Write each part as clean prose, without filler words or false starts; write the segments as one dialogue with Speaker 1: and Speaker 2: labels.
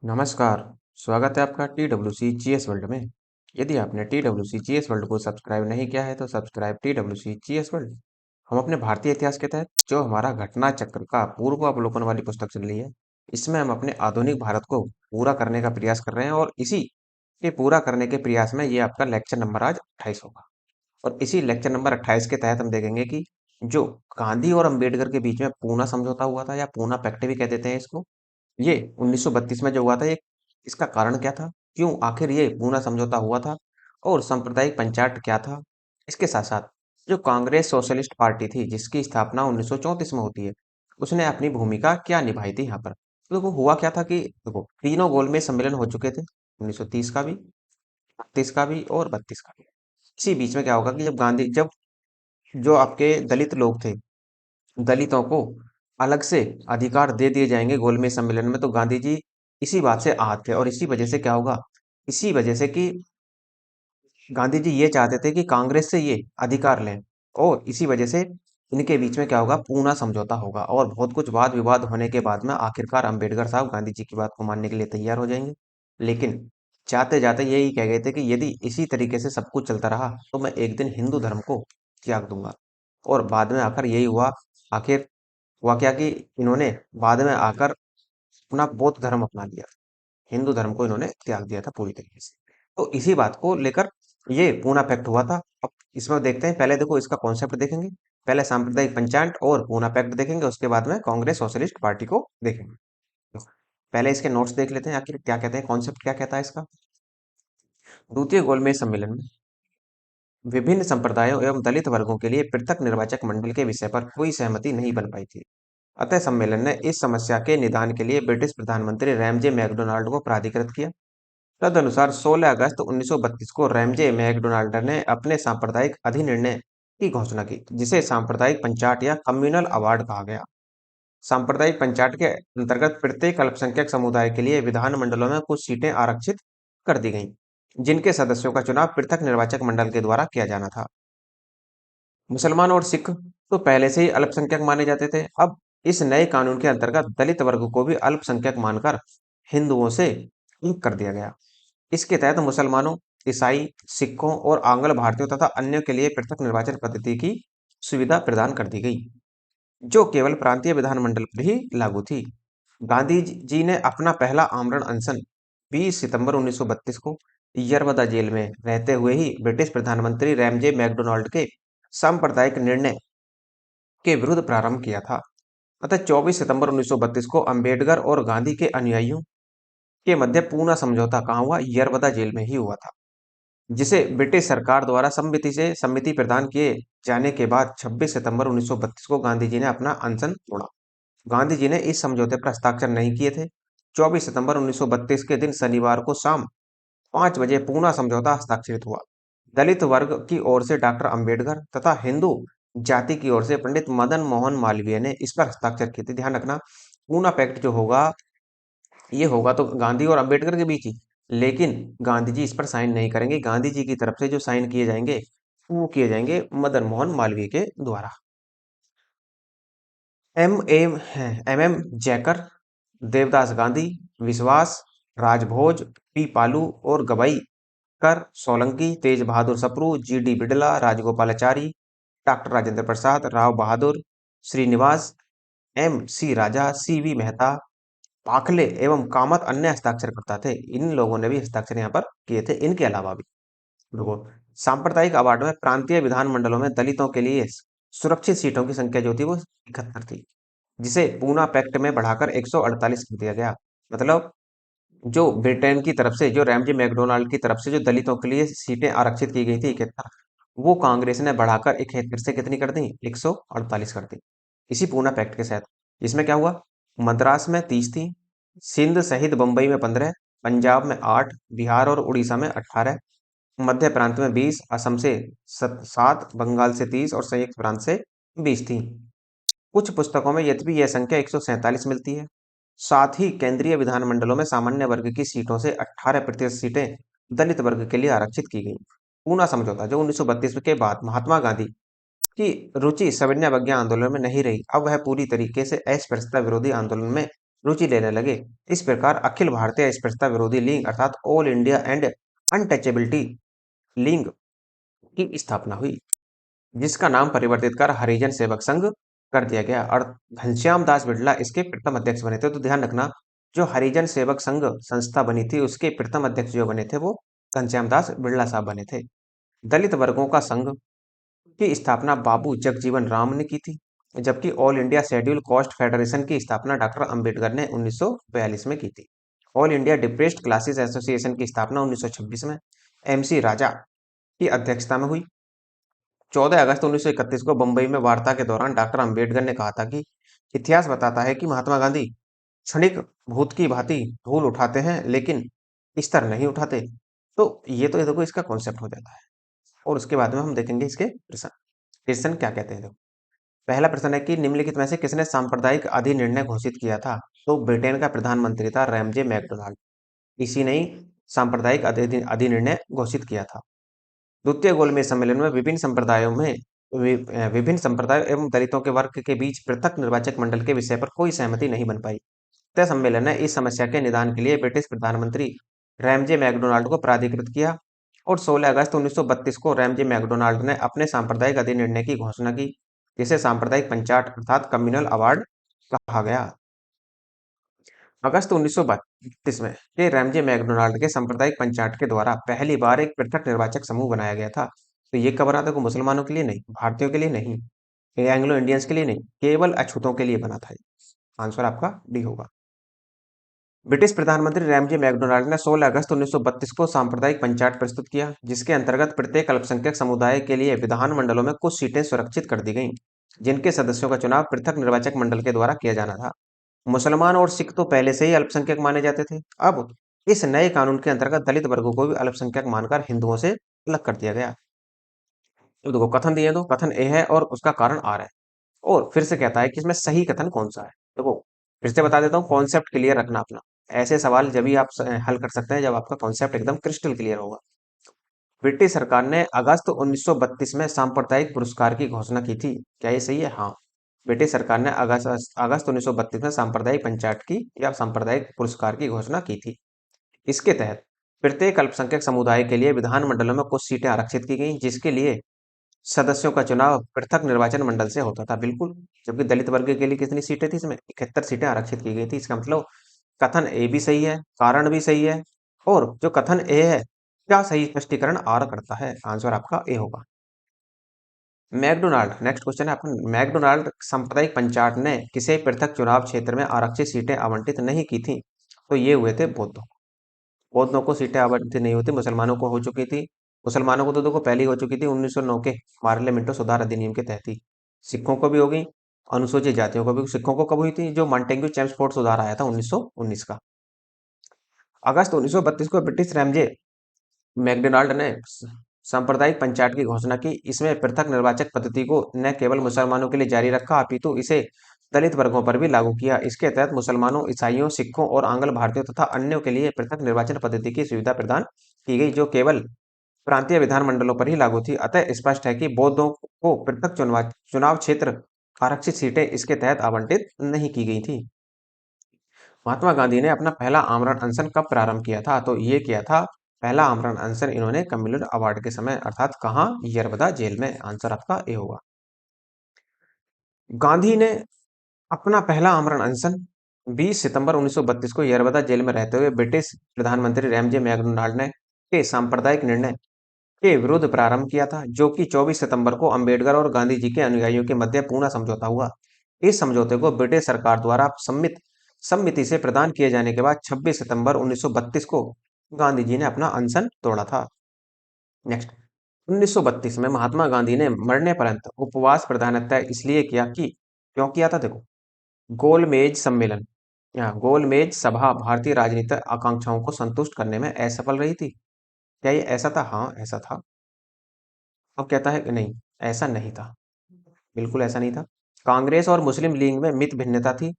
Speaker 1: नमस्कार, स्वागत है आपका TWC जीएस वर्ल्ड में। यदि आपने TWC जीएस वर्ल्ड को सब्सक्राइब नहीं किया है तो सब्सक्राइब TWC जीएस वर्ल्ड। हम अपने भारतीय इतिहास के तहत जो हमारा घटना चक्र का पूर्वावलोकन वाली पुस्तक चल रही है, इसमें हम अपने आधुनिक भारत को पूरा करने का प्रयास कर रहे हैं और इसी के पूरा करने के प्रयास में ये आपका लेक्चर नंबर आज 28 होगा। और इसी लेक्चर नंबर 28 के तहत हम देखेंगे कि जो गांधी और अंबेडकर के बीच में पूना समझौता हुआ था या पूना पैक्ट भी कह देते हैं इसको, ये 1932 में जो हुआ था, ये इसका कारण क्या था? क्यों आखिर ये पूना समझौता हुआ था? और सांप्रदायिक पंचायत क्या था? इसके साथ साथ जो कांग्रेस सोशलिस्ट पार्टी थी जिसकी स्थापना 1934 में होती है, उसने अपनी भूमिका क्या निभाई थी यहाँ पर? तो देखो हुआ क्या था कि देखो तीनों गोलमेज सम्मेलन हो चुके थे, 1930 का भी, 32 का भी और 32 का भी। इसी बीच में क्या होगा कि जब जो आपके दलित लोग थे, दलितों को अलग से अधिकार दे दिए जाएंगे गोलमेज सम्मेलन में, तो गांधी जी इसी बात से आहत थे और इसी वजह से क्या होगा, इसी वजह से कि गांधी जी ये चाहते थे कि कांग्रेस से ये अधिकार लें और इसी वजह से इनके बीच में क्या होगा, पूना समझौता होगा और बहुत कुछ वाद विवाद होने के बाद में आखिरकार अंबेडकर साहब गांधी जी की बात को मानने के लिए तैयार हो जाएंगे। लेकिन जाते जाते यही कह गए थे कि यदि इसी तरीके से सब कुछ चलता रहा तो मैं एक दिन हिंदू धर्म को त्याग दूंगा। और बाद में आकर यही हुआ। आखिर हुआ क्या कि इन्होंने बाद में आकर अपना बौद्ध धर्म अपना लिया, हिंदू धर्म को इन्होंने त्याग दिया था पूरी तरीके से। तो इसी बात को लेकर ये पूना पैक्ट हुआ था। अब इसमें देखते हैं, पहले देखो इसका कॉन्सेप्ट देखेंगे, पहले सांप्रदायिक पंचायत और पूना पैक्ट देखेंगे, उसके बाद में कांग्रेस सोशलिस्ट पार्टी को देखेंगे। तो पहले इसके नोट्स देख लेते हैं, आखिर क्या कहते हैं, कॉन्सेप्ट क्या कहता है इसका। द्वितीय गोलमेज सम्मेलन में विभिन्न संप्रदायों एवं दलित वर्गों के लिए पृथक निर्वाचक मंडल के विषय पर कोई सहमति नहीं बन पाई थी। अतः सम्मेलन ने इस समस्या के निदान के लिए ब्रिटिश प्रधानमंत्री रैमजे मैकडोनाल्ड को प्राधिकृत किया। तदनुसार 16 अगस्त 1932 को रैमजे मैकडोनाल्ड ने अपने सांप्रदायिक अधिनिर्णय की घोषणा की, जिसे सांप्रदायिक पंचायत या कम्युनल अवार्ड कहा गया। सांप्रदायिक पंचायत के अंतर्गत प्रत्येक अल्पसंख्यक समुदाय के लिए विधान मंडलों में कुछ सीटें आरक्षित कर दी गईं, जिनके सदस्यों का चुनाव पृथक निर्वाचक मंडल के द्वारा किया जाना था। मुसलमान और सिख तो पहले से ही अल्पसंख्यक माने जाते थे। अब इस नए कानून के अंतर्गत दलित वर्ग को भी अल्पसंख्यक मानकर हिंदुओं से अलग कर दिया गया। इसके तहत मुसलमानों, ईसाई, सिखों और आंग्ल भारतीयों तथा अन्यों के लिए पृथक निर्वाचन पद्धति की सुविधा प्रदान कर दी गई, जो केवल प्रांतीय विधानमंडल पर ही लागू थी। गांधी जी ने अपना पहला आमरण अनशन 20 सितंबर 1932 को यरवदा जेल में रहते हुए ही ब्रिटिश प्रधानमंत्री रैमजे मैकडोनाल्ड के सांप्रदायिक निर्णय के विरुद्ध प्रारंभ किया था। अतः 24 सितंबर 1932 को अंबेडकर और गांधी के अनुयायियों के मध्य पूना समझौता कहाँ हुआ, यरवदा जेल में ही हुआ था, जिसे ब्रिटिश सरकार द्वारा सम्मति प्रदान किए जाने के बाद 26 सितंबर 1932 को गांधी जी ने अपना अनशन तोड़ा। गांधी जी ने इस समझौते पर हस्ताक्षर नहीं किए थे। 24 सितंबर 1932 के दिन शनिवार को शाम 5 बजे पूना समझौता हस्ताक्षरित हुआ। दलित वर्ग की ओर से डॉक्टर अंबेडकर तथा हिंदू जाति की ओर से पंडित मदन मोहन मालवीय ने इस पर हस्ताक्षर किए थे। ध्यान रखना, पूना पैक्ट जो होगा ये होगा तो गांधी और अंबेडकर के बीच ही, लेकिन गांधी जी इस पर साइन नहीं करेंगे। गांधी जी की तरफ से जो साइन किए जाएंगे वो किए जाएंगे मदन मोहन मालवीय के द्वारा। M M Jayakar, Devdas Gandhi, Vishwas Rajbhoj, P पालू और गवाई कर सोलंकी, तेज बहादुर सप्रू, जी.डी. बिड़ला, राजगोपालाचारी, डॉक्टर राजेंद्र प्रसाद, राव बहादुर, श्रीनिवास, एम.सी. राजा, सी.वी. मेहता, पाखले एवं कामत अन्य हस्ताक्षरकर्ता थे। इन लोगों ने भी हस्ताक्षर यहाँ पर किए थे। इनके अलावा भी देखो, सांप्रदायिक अवार्ड में प्रांतीय विधानमंडलों में दलितों के लिए सुरक्षित सीटों की संख्या जो थी वो 71 थी, जिसे पूना पैक्ट में बढ़ाकर 148 कर दिया गया। मतलब जो ब्रिटेन की तरफ से, जो रैमजे मैकडोनाल्ड की तरफ से जो दलितों के लिए सीटें आरक्षित की गई थी 71, वो कांग्रेस ने बढ़ाकर 71 से कितनी कर दी, 148 कर दी इसी पूना पैक्ट के साथ। इसमें क्या हुआ, मद्रास में 30 थी, सिंध सहित बंबई में 15, पंजाब में 8, बिहार और उड़ीसा में 18, मध्य प्रांत में 20, असम से 7, बंगाल से 30 और संयुक्त प्रांत से 20 थी। कुछ पुस्तकों में यद्यपि यह संख्या 147 मिलती है। साथ ही केंद्रीय विधानमंडलों में सामान्य वर्ग की सीटों से 18% सीटें दलित वर्ग के लिए आरक्षित की गई। पूना समझौता जो 1932 के बाद महात्मा गांधी की रुचि सविनय अवज्ञा आंदोलन में नहीं रही, अब वह पूरी तरीके से अस्पृश्यता विरोधी आंदोलन में रुचि लेने लगे। इस प्रकार अखिल भारतीय अस्पृश्यता विरोधी लीग अर्थात all India and untouchability league की स्थापना हुई, जिसका नाम परिवर्तित कर हरिजन सेवक संघ कर दिया गया और घनश्याम दास बिड़ला इसके प्रथम अध्यक्ष बने थे। तो ध्यान रखना, जो हरिजन सेवक संघ संस्था बनी थी उसके प्रथम अध्यक्ष जो बने थे वो घनश्याम दास बिड़ला साहब बने थे। दलित वर्गों का संघ की स्थापना बाबू जगजीवन राम ने की थी, जबकि all India schedule caste federation की स्थापना डॉक्टर अंबेडकर ने 1942 में की थी। All India depressed classes association की स्थापना 1926 में एमसी राजा की अध्यक्षता में हुई। 14 अगस्त 1931 को बंबई में वार्ता के दौरान डॉक्टर अंबेडकर ने कहा था कि इतिहास बताता है कि महात्मा गांधी क्षणिक भूत की भांति धूल उठाते हैं लेकिन स्तर नहीं उठाते। तो ये देखो इसका कॉन्सेप्ट हो जाता है और उसके बाद में हम देखेंगे इसके प्रश्न। प्रश्न क्या कहते हैं देखो। पहला प्रश्न है कि निम्नलिखित में से किसने सांप्रदायिक अधिनिर्णय घोषित किया था? तो ब्रिटेन का प्रधानमंत्री था रैमजे मैकडोनाल्ड। इसी ने ही सांप्रदायिक अधिनिर्णय घोषित किया था। द्वितीय गोलमेज सम्मेलन में विभिन्न संप्रदायों एवं दलितों के वर्ग के बीच पृथक निर्वाचक मंडल के विषय पर कोई सहमति नहीं बन पाई। तय सम्मेलन ने इस समस्या के निदान के लिए ब्रिटिश प्रधानमंत्री रैमजे मैकडोनाल्ड को प्राधिकृत किया और 16 अगस्त 1932 को रैमजे मैकडोनाल्ड ने अपने सांप्रदायिक अधिनिर्णय की घोषणा की, जिसे सांप्रदायिक पंचायत अर्थात कम्युनल अवार्ड कहा गया। अगस्त 1932 में के रैमजे मैकडोनाल्ड के सांप्रदायिक पंचायत के द्वारा पहली बार एक पृथक निर्वाचक समूह बनाया गया था। तो ये कब बना था? मुसलमानों के लिए नहीं, भारतीयों के लिए नहीं, एंग्लो इंडियंस के लिए नहीं, केवल अछूतों के लिए बना था। आंसर आपका डी होगा। ब्रिटिश प्रधानमंत्री रैमजे मैकडोनाल्ड ने 16 अगस्त 1932 को सांप्रदायिक पंचायत प्रस्तुत किया, जिसके अंतर्गत प्रत्येक अल्पसंख्यक समुदाय के लिए विधानमंडलों में कुछ सीटें सुरक्षित कर दी गईं, जिनके सदस्यों का चुनाव पृथक निर्वाचक मंडल के द्वारा किया जाना था। मुसलमान और सिख तो पहले से ही अल्पसंख्यक माने जाते थे। अब इस नए कानून के अंतर्गत दलित वर्गों को भी अल्पसंख्यक मानकर हिंदुओं से अलग कर दिया गया। तो देखो कथन दिए, दो कथन ए है और उसका कारण आर है और फिर से कहता है कि इसमें सही कथन कौन सा है। देखो फिर से बता देता हूँ, कॉन्सेप्ट क्लियर रखना अपना। ऐसे सवाल जब भी आप हल कर सकते हैं जब आपका कॉन्सेप्ट एकदम क्रिस्टल क्लियर होगा। ब्रिटिश सरकार ने अगस्त 1932 में सांप्रदायिक पुरस्कार की घोषणा की थी। क्या ये सही है? हाँ, ब्रिटिश सरकार ने अगस्त 1932 में सांप्रदायिक पंचायत की या सांप्रदायिक पुरस्कार की घोषणा की थी। इसके तहत प्रत्येक अल्पसंख्यक समुदाय के लिए विधानमंडलों में कुछ सीटें आरक्षित की गई, जिसके लिए सदस्यों का चुनाव पृथक निर्वाचन मंडल से होता था। बिल्कुल, जबकि दलित वर्ग के लिए कितनी सीटें थी? इसमें 71 सीटें आरक्षित की गई थी। इसका मतलब कथन ए भी सही है, कारण भी सही है और जो कथन ए है क्या सही स्पष्टीकरण आर करता है। आंसर आपका ए होगा। मैकडोनाल्ड, नेक्स्ट क्वेश्चन है आपका। मैकडोनाल्ड सांप्रदायिक पंचायत ने किसे पृथक चुनाव क्षेत्र में आरक्षित सीटें आवंटित नहीं की थी? तो ये हुए थे बौद्धों। बौद्धों को सीटें आवंटित नहीं होती, मुसलमानों को हो चुकी थी। मुसलमानों को तो देखो पहले ही हो चुकी थी 1909 के पार्लियामेंटो सुधार अधिनियम के तहत ही। सिखों को भी हो गई, अनुसूचित जातियों को भी। सिखों को कब हुई थी? जो मॉन्टेग्यू चेम्सफोर्ड सुधार आया था 1919 का। अगस्त 1932 को ब्रिटिश रैमजे मैकडोनाल्ड ने सांप्रदायिक पंचायत की घोषणा की। इसमें पृथक निर्वाचक पद्धति को न केवल मुसलमानों के लिए जारी रखा अपितु इसे दलित वर्गों पर भी लागू किया। इसके तहत मुसलमानों, ईसाइयों, सिखों और आंग्ल भारतीयों तथा अन्यों के लिए पृथक निर्वाचन पद्धति की सुविधा प्रदान की गई, जो केवल प्रांतीय विधानमंडलों पर ही लागू थी। अतः स्पष्ट है कि बौद्धों को पृथक चुनाव क्षेत्र आरक्षित सीटें इसके तहत आवंटित नहीं की गई थी। महात्मा गांधी ने अपना पहला आमरण अनशन कब प्रारंभ किया था? तो ये किया था पहला आमरण अनशन इन्होंने कम्युनल अवार्ड के समय, अर्थात कहाँ? यरबदा जेल में। आंसर आपका ए होगा। गांधी ने अपना पहला आमरण अनशन 20 सितंबर 1932 को यरबदा जेल में रहते हुए ब्रिटिश प्रधानमंत्री रैमजे मैकडोनाल्ड ने के सांप्रदायिक निर्णय के विरुद्ध प्रारंभ किया था, जो कि 24 सितंबर को अंबेडकर और गांधी जी के अनुयायियों के मध्य पूर्ण समझौता हुआ। इस समझौते को ब्रिटिश सरकार द्वारा सम्मति से प्रदान किए जाने के बाद 26 सितंबर 1932 को गांधी जी ने अपना अनशन तोड़ा था। नेक्स्ट, 1932 में महात्मा गांधी ने मरने पर्यंत उपवास प्रधानतः इसलिए किया कि क्यों किया था? देखो, गोलमेज सम्मेलन या गोलमेज सभा भारतीय राजनीतिक आकांक्षाओं को संतुष्ट करने में असफल रही थी। क्या ये ऐसा था? हाँ, ऐसा था। अब कहता है कि नहीं, ऐसा नहीं था। बिल्कुल ऐसा नहीं था। कांग्रेस और मुस्लिम लीग में मित भिन्नता थी।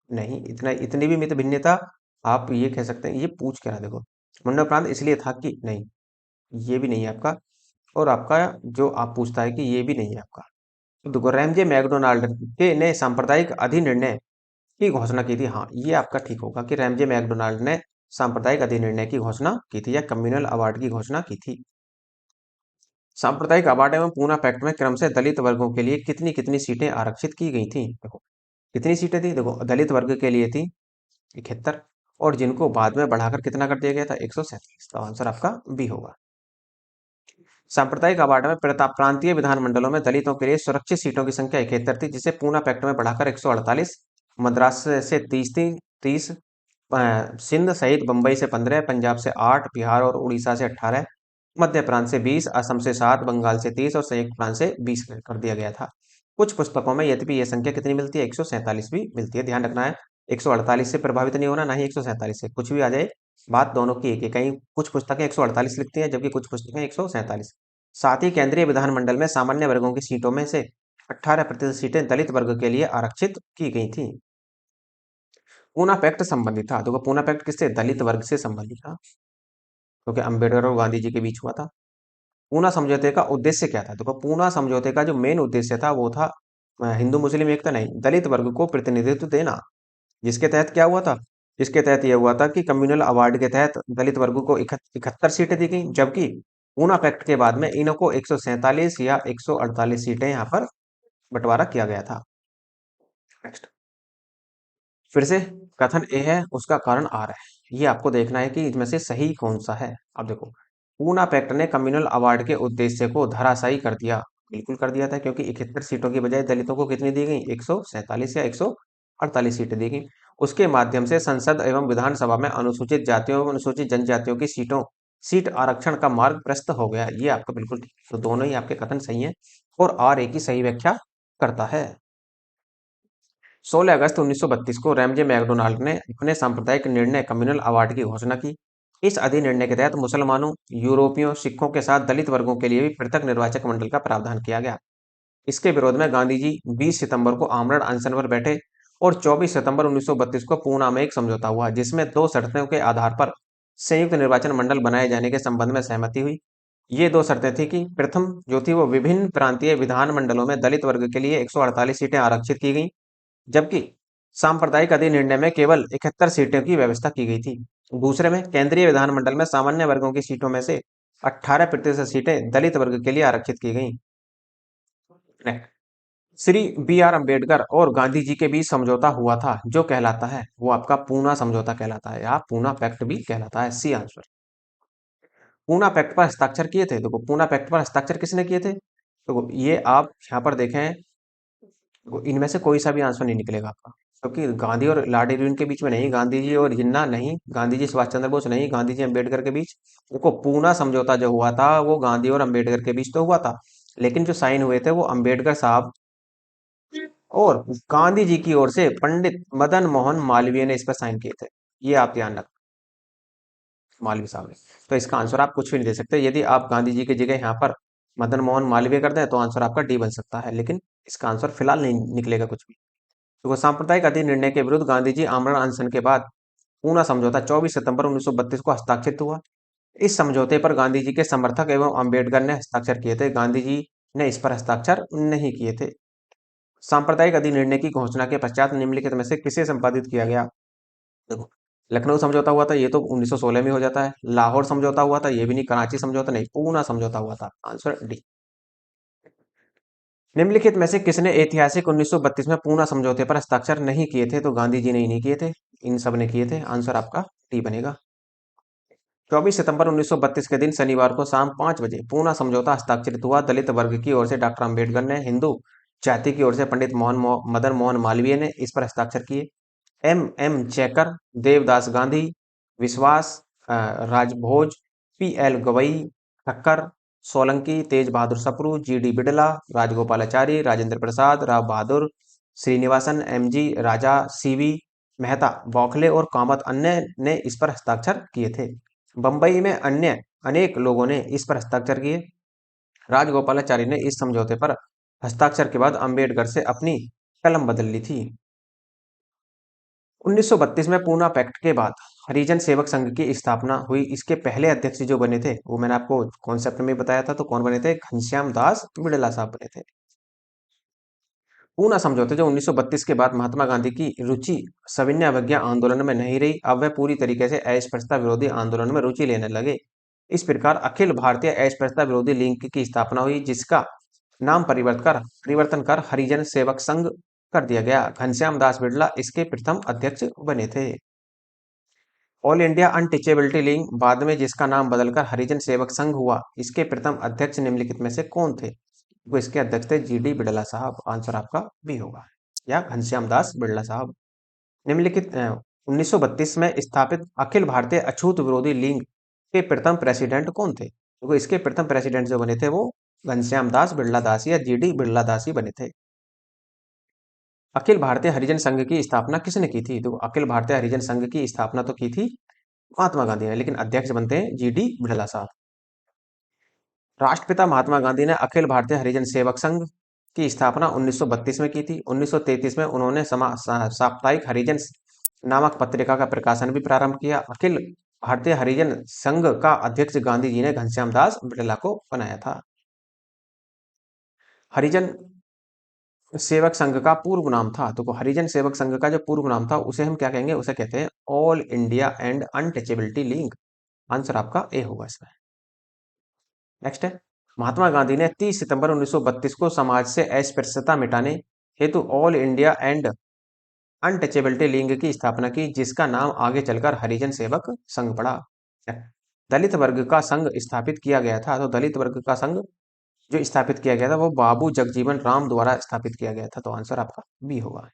Speaker 1: नहीं, इतनी भी मित भिन्नता आप ये कह सकते हैं, ये पूछ के रहा देखो। मुंडा इसलिए था कि नहीं, ये भी नहीं है आपका। और आपका जो आप पूछता है कि ये भी नहीं है आपका। तो देखो, रैमजे मैकडोनाल्ड के ने सांप्रदायिक अधिनिर्णय की घोषणा की थी? हाँ, ये आपका ठीक होगा कि रैमजे मैकडोनाल्ड ने सांप्रदायिक अधिनिर्णय की घोषणा की थी या कम्युनल अवार्ड की घोषणा की थी। सांप्रदायिक अवार्ड एवं पूना पैक्ट में क्रम से दलित वर्गों के लिए कितनी कितनी सीटें आरक्षित की गई थी? देखो कितनी सीटें थी, देखो दलित वर्ग के लिए थी 71 और जिनको बाद में बढ़ाकर कितना कर दिया गया था 147। तो आंसर आपका बी होगा। सांप्रदायिक अवार्ड में प्रांतीय विधानमंडलों में दलितों के लिए सुरक्षित सीटों की संख्या 71 थी, जिसे पूना पैक्ट में बढ़ाकर 148, मद्रास से 30 थी, 30, सिंध सहित बंबई से 15, पंजाब से 8, बिहार और उड़ीसा से 18, मध्य प्रांत से 20, असम से 7, बंगाल से 30 और संयुक्त प्रांत से 20 कर दिया गया था। कुछ पुस्तकों में यद्यपि यह संख्या कितनी मिलती है, 147 भी मिलती है। ध्यान रखना है 148 से प्रभावित नहीं होना, ना ही 147 से, कुछ भी आ जाए बात दोनों की एक है। कहीं कुछ पुस्तकें 148 लिखती हैं जबकि कुछ पुस्तकें 147। साथ ही केंद्रीय विधानमंडल में सामान्य वर्गों की सीटों में से 18% सीटें दलित वर्ग के लिए आरक्षित की गई थी। पूना पैक्ट संबंधित था, देखो पूना पैक्ट किससे, दलित वर्ग से संबंधित था, क्योंकि अंबेडकर और गांधी जी के बीच हुआ था। पूना समझौते का उद्देश्य क्या था? देखो पूना समझौते का जो मेन उद्देश्य था वो था हिंदू मुस्लिम एकता नहीं, दलित वर्ग को प्रतिनिधित्व देना। जिसके तहत क्या हुआ था, इसके तहत यह हुआ था कि कम्युनल अवार्ड के तहत दलित वर्ग को 71 सीटें दी गई, जबकि पूना पैक्ट के बाद में इनको 147 या 148 सीटें यहाँ पर बंटवारा किया गया था। नेक्स्ट, फिर से कथन ए है, उसका कारण आर है। ये आपको देखना है कि इसमें से सही कौन सा है। अब देखो, पूना पैक्ट ने कम्युनल अवार्ड के उद्देश्य को धराशायी कर दिया। बिल्कुल कर दिया था, क्योंकि 71 सीटों की बजाय दलितों को कितनी दी गई, 147 या 148 सीटें दी गई। उसके माध्यम से संसद एवं विधानसभा में अनुसूचित जातियों एवं अनुसूचित जनजातियों की सीट आरक्षण का मार्ग प्रशस्त हो गया। ये आपका बिल्कुल ठीक है। तो दोनों ही आपके कथन सही है और आर ए की सही व्याख्या करता है। 16 अगस्त 1932 को रैमजे मैकडोनाल्ड ने अपने सांप्रदायिक निर्णय कम्युनल अवार्ड की घोषणा की। इस अधिनिर्णय के तहत मुसलमानों, यूरोपियों, सिखों के साथ दलित वर्गों के लिए भी पृथक निर्वाचक मंडल का प्रावधान किया गया। इसके विरोध में गांधी जी 20 सितंबर को आमरण अनशन पर बैठे और 24 सितंबर 1932 को पूना में एक समझौता हुआ, जिसमें दो शर्तों के आधार पर संयुक्त निर्वाचन मंडल बनाए जाने के संबंध में सहमति हुई। ये दो शर्तें थी कि प्रथम जो थी वो विभिन्न प्रांतीय विधान मंडलों में दलित वर्ग के लिए 148 सीटें आरक्षित की गई, जबकि सांप्रदायिक अधिनिर्णय में केवल 71 सीटों की व्यवस्था की गई थी। दूसरे में केंद्रीय विधानमंडल में सामान्य वर्गों की सीटों में से 18% सीटें दलित वर्ग के लिए आरक्षित की गई। श्री बी आर अम्बेडकर और गांधी जी के बीच समझौता हुआ था, जो कहलाता है वो आपका पूना समझौता कहलाता है या पूना पैक्ट भी कहलाता है। C answer. पूना पैक्ट पर हस्ताक्षर किए थे, देखो पूना पैक्ट पर हस्ताक्षर किसने किए थे? तो ये आप यहाँ पर देखें, इनमें से कोई सा भी आंसर नहीं निकलेगा आपका, क्योंकि गांधी और लॉर्ड इरविन के बीच में नहीं, गांधी जी और जिन्ना नहीं, गांधी जी सुभाष चंद्र बोस नहीं, गांधी जी अम्बेडकर के बीच। देखो पूना समझौता जो हुआ था वो गांधी और अम्बेडकर के बीच तो हुआ था, लेकिन जो साइन हुए थे वो अम्बेडकर साहब और गांधी जी की ओर से पंडित मदन मोहन मालवीय ने इस पर साइन किए थे। ये आप ध्यान रखना, मालवीय साहब ने। तो इसका आंसर आप कुछ भी नहीं दे सकते। यदि आप गांधी जी की जगह यहाँ पर मदन मोहन मालवीय कर दें तो आंसर आपका डी बन सकता है, लेकिन इसका आंसर फिलहाल नहीं निकलेगा कुछ भी। तो सांप्रदायिक अधिनिर्णय के विरुद्ध गांधी जी आमरण अनशन के बाद पूना समझौता 24 सितंबर 1932 को हस्ताक्षरित हुआ। इस समझौते पर गांधी जी के समर्थक एवं अंबेडकर ने हस्ताक्षर किए थे, गांधी जी ने इस पर हस्ताक्षर नहीं किए थे। सांप्रदायिक अधिनिर्णय की घोषणा के पश्चात निम्नलिखित में से किसे संपादित किया गया? देखो, लखनऊ समझौता हुआ था, ये तो 1916 में हो जाता है। लाहौर समझौता हुआ था, ये भी नहीं। कराची समझौता नहीं, पूना समझौता हुआ था। Answer D. निम्नलिखित में से किसने ऐतिहासिक 1932 में पूना समझौते पर हस्ताक्षर नहीं किए थे? तो गांधी जी ने ही नहीं किए थे, इन सब ने किए थे। आंसर आपका डी बनेगा। 24 सितंबर 1932 के दिन शनिवार को शाम 5 बजे पूना समझौता हस्ताक्षरित हुआ। दलित वर्ग की ओर से डॉक्टर अंबेडकर ने, हिंदू जाति की ओर से पंडित मदन मोहन मालवीय ने इस पर हस्ताक्षर किए। M M Chekar, Devdas Gandhi, Vishwas Rajbhoj, P L Gavai, Thakkar, Solanki, Tej Bahadur Sapru, G D Birla, Rajagopalachari, Rajendra Prasad, Rao Bahadur, Srinivasan, M G Raja, C V Mehta, Bakhle और कामत अन्य ने इस पर हस्ताक्षर किए थे। बंबई में अन्य अनेक लोगों ने इस पर हस्ताक्षर किए। राजगोपालाचारी ने इस समझौते पर हस्ताक्षर के बाद अंबेडकर से अपनी कलम बदल ली थी। 1932 में पूना पैक्ट के बाद हरिजन सेवक संघ की स्थापना हुई। इसके पहले अध्यक्ष जो बने थे वो मैंने आपको कॉन्सेप्ट में बताया था, तो कौन बने थे? घनश्याम दास बिड़ला साहब बने थे। पूना समझौते जो 1932 के बाद महात्मा गांधी की रुचि सविनय अवज्ञा आंदोलन में नहीं रही, अब वह पूरी तरीके से अस्पृश्यता विरोधी आंदोलन में रुचि लेने लगे। इस प्रकार अखिल भारतीय अस्पृश्यता विरोधी लीग की स्थापना हुई, जिसका नाम परिवर्तन कर हरिजन सेवक संघ कर दिया गया। घनश्याम दास बिड़ला इसके प्रथम अध्यक्ष बने थे। ऑल इंडिया अनटचेबिलिटी लीग बाद में जिसका नाम बदलकर हरिजन सेवक संघ हुआ, इसके प्रथम अध्यक्ष निम्नलिखित में से कौन थे? वो इसके अध्यक्ष थे जीडी बिड़ला साहब। आंसर आपका बी होगा, या घनश्याम दास बिड़ला साहब। निम्नलिखित 1932 में स्थापित अखिल भारतीय अछूत विरोधी लीग के प्रथम प्रेसिडेंट कौन थे? तो इसके प्रथम प्रेसिडेंट जो बने थे वो घनश्याम दास बिड़ला दास या जीडी बिड़ला दास ही बने थे। अखिल भारतीय हरिजन संघ की स्थापना किसने की थी? तो अखिल भारतीय हरिजन संघ की स्थापना तो की थी महात्मा गांधी ने, लेकिन अध्यक्ष बनते हैं जीडी बिड़ला साहब। राष्ट्रपिता महात्मा गांधी ने अखिल भारतीय हरिजन सेवक संघ की स्थापना 1932 में की थी। 1933 में उन्होंने साप्ताहिक हरिजन नामक पत्रिका का प्रकाशन भी प्रारंभ किया। अखिल भारतीय हरिजन संघ का अध्यक्ष गांधी जी ने घनश्याम दास बिड़ला को बनाया था। हरिजन सेवक संघ का पूर्व नाम था, तो हरिजन सेवक संघ का जो पूर्व नाम था उसे हम क्या कहेंगे? उसे कहते हैं all India and untouchability league. Answer आपका ए होगा इसमें। नेक्स्ट है, महात्मा गांधी ने 30 सितंबर 1932 को समाज से अस्पृश्यता मिटाने हेतु all India and untouchability league की स्थापना की, जिसका नाम आगे चलकर हरिजन सेवक संघ पड़ा। दलित वर्ग का संघ स्थापित किया गया था, तो दलित वर्ग का संघ जो स्थापित किया गया था वो बाबू जगजीवन राम द्वारा स्थापित किया गया था, तो आंसर आपका बी होगा।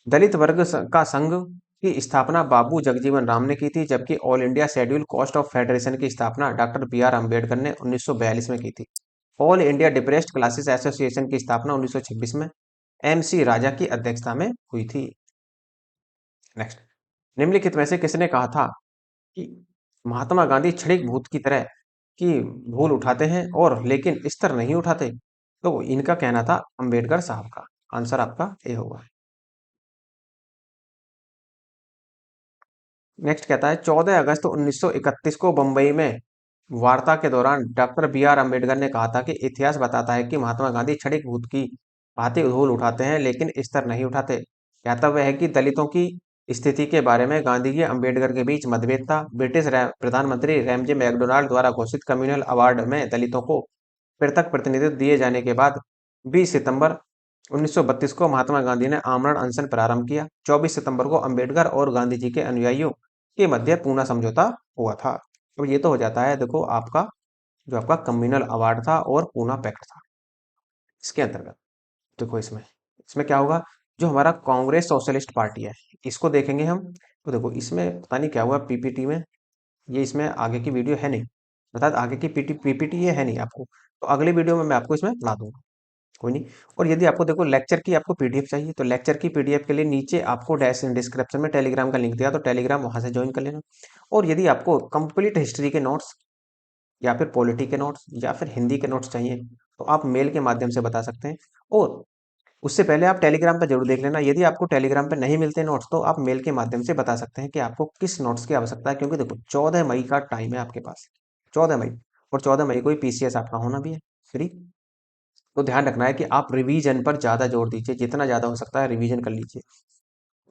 Speaker 1: दलित वर्ग का संघ की स्थापना बाबू जगजीवन राम ने की थी, जबकि all India schedule caste of federation की स्थापना डॉक्टर बी आर अम्बेडकर ने 1942 में की थी। All India depressed classes association की स्थापना 1926 में एमसी राजा की अध्यक्षता में हुई थी। नेक्स्ट, निम्नलिखित में से किसने कहा था कि महात्मा गांधी क्षणिक भूत की तरह की भूल उठाते हैं और लेकिन स्तर नहीं उठाते? तो इनका कहना था अंबेडकर साहब का। आंसर आपका ए होगा। नेक्स्ट कहता है 14 अगस्त 1931 को बंबई में वार्ता के दौरान डॉक्टर बी आर अम्बेडकर ने कहा था कि इतिहास बताता है कि महात्मा गांधी क्षणिक भूत की भांति धूल उठाते हैं लेकिन स्तर नहीं उठाते। ज्ञातव्य है कि दलितों की स्थिति के बारे में गांधी जी अम्बेडकर के बीच मतभेद था। प्रधानमंत्री रैमजे मैकडोनाल्ड द्वारा घोषित कम्युनल अवार्ड में दलितों को पृथक प्रतिनिधित्व दिए जाने के बाद 20 सितंबर 1932 को महात्मा गांधी ने आमरण अनशन प्रारंभ किया। 24 सितंबर को अंबेडकर और गांधी जी के अनुयायियों के मध्य पूना समझौता हुआ था। अब ये तो हो जाता है, देखो आपका जो आपका कम्युनल अवार्ड था और पूना पैक्ट था, इसके अंतर्गत देखो इसमें इसमें क्या होगा, जो हमारा कांग्रेस सोशलिस्ट पार्टी है इसको देखेंगे हम। तो देखो इसमें पता नहीं क्या हुआ पीपीटी में, ये इसमें आगे की वीडियो है नहीं, अर्थात आगे की पीपीटी ये है नहीं आपको, तो अगले वीडियो में मैं आपको इसमें ला दूंगा, कोई नहीं। और यदि आपको देखो लेक्चर की आपको पीडीएफ चाहिए, तो लेक्चर की पीडीएफ के लिए नीचे आपको डिस्क्रिप्शन में टेलीग्राम का लिंक दिया, तो टेलीग्राम वहां से ज्वाइन कर लेना। और यदि आपको कंप्लीट हिस्ट्री के नोट्स या फिर पॉलिटी के नोट्स या फिर हिंदी के नोट्स चाहिए, तो आप मेल के माध्यम से बता सकते हैं। और उससे पहले आप टेलीग्राम पर जरूर देख लेना। यदि आपको टेलीग्राम पर नहीं मिलते नोट्स, तो आप मेल के माध्यम से बता सकते हैं कि आपको किस नोट्स की आवश्यकता है, क्योंकि देखो 14 मई का टाइम है आपके पास, 14 मई, और 14 मई को ही पीसीएस आपका होना भी है फ्री। तो ध्यान रखना है कि आप रिवीजन पर ज़्यादा जोर दीजिए, जितना ज़्यादा हो सकता है रिवीजन कर लीजिए।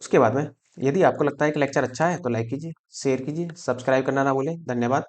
Speaker 1: उसके बाद में यदि आपको लगता है कि लेक्चर अच्छा है तो लाइक कीजिए, शेयर कीजिए, सब्सक्राइब करना ना भूलें। धन्यवाद।